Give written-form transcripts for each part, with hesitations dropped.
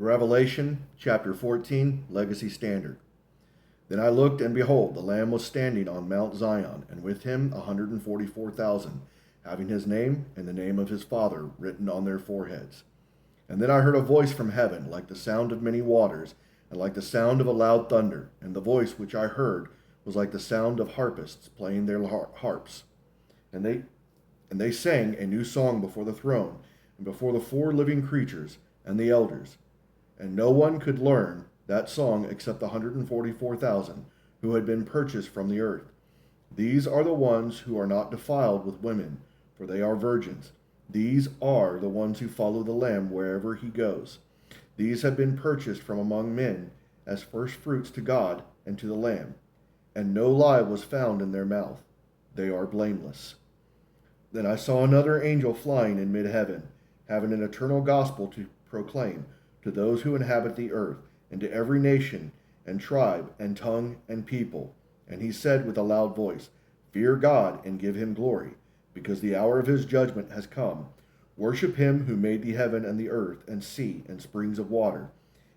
Revelation chapter 14, Legacy Standard. Then I looked, and behold, the Lamb was standing on Mount Zion, and with him 144,000, having his name and the name of his Father written on their foreheads. And then I heard a voice from heaven, like the sound of many waters, and like the sound of a loud thunder. And the voice which I heard was like the sound of harpists playing their harps. And they sang a new song before the throne, and before the four living creatures and the elders. And no one could learn that song except the 144,000 who had been purchased from the earth. These are the ones who are not defiled with women, for they are virgins. These are the ones who follow the Lamb wherever he goes. These have been purchased from among men as first fruits to God and to the Lamb. And no lie was found in their mouth. They are blameless. Then I saw another angel flying in mid-heaven, having an eternal gospel to proclaim to those who inhabit the earth, and to every nation, and tribe, and tongue, and people. And he said with a loud voice, Fear God, and give him glory, because the hour of his judgment has come. Worship him who made the heaven and the earth, and sea, and springs of water.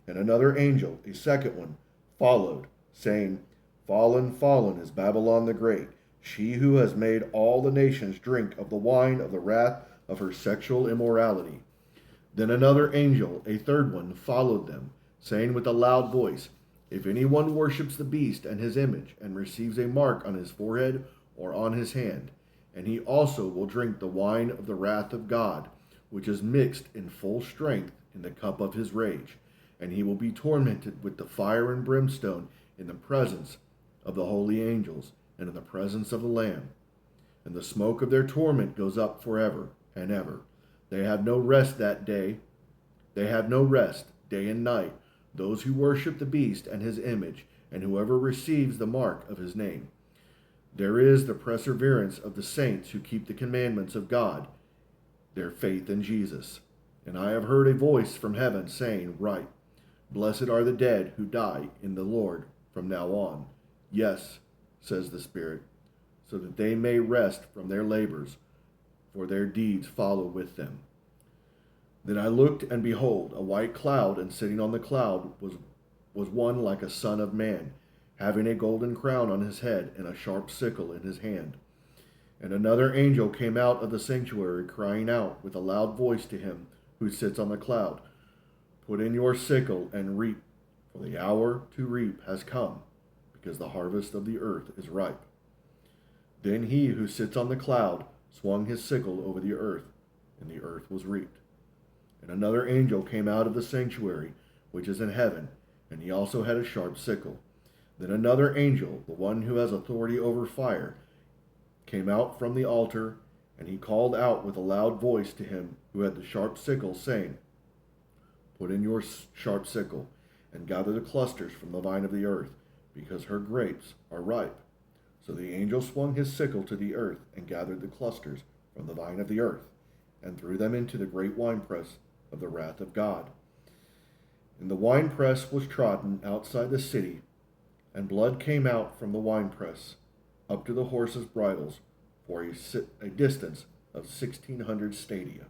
And another angel, a second one, followed, saying, Fallen, fallen is Babylon the Great, she who has made all the nations drink of the wine of the wrath of her sexual immorality. Then another angel, a third one, followed them, saying with a loud voice, If anyone worships the beast and his image, and receives a mark on his forehead or on his hand, and he also will drink the wine of the wrath of God, which is mixed in full strength in the cup of his rage, and he will be tormented with the fire and brimstone in the presence of the holy angels, and in the presence of the Lamb. And the smoke of their torment goes up forever and ever. They have no rest that day. They have no rest, day and night, those who worship the beast and his image, and whoever receives the mark of his name. There is the perseverance of the saints who keep the commandments of God, their faith in Jesus. And I have heard a voice from heaven saying, Write, Blessed are the dead who die in the Lord from now on. Yes, says the Spirit, so that they may rest from their labors, for their deeds follow with them. Then I looked, and behold, a white cloud, and sitting on the cloud was one like a son of man, having a golden crown on his head, and a sharp sickle in his hand. And another angel came out of the sanctuary, crying out with a loud voice to him who sits on the cloud, Put in your sickle and reap, for the hour to reap has come, because the harvest of the earth is ripe. Then he who sits on the cloud swung his sickle over the earth, and the earth was reaped. And another angel came out of the sanctuary, which is in heaven, and he also had a sharp sickle. Then another angel, the one who has authority over fire, came out from the altar, and he called out with a loud voice to him who had the sharp sickle, saying, Put in your sharp sickle, and gather the clusters from the vine of the earth, because her grapes are ripe. So the angel swung his sickle to the earth, and gathered the clusters from the vine of the earth, and threw them into the great winepress of the wrath of God. And the winepress was trodden outside the city, and blood came out from the winepress up to the horses' bridles for a distance of 1,600 stadia.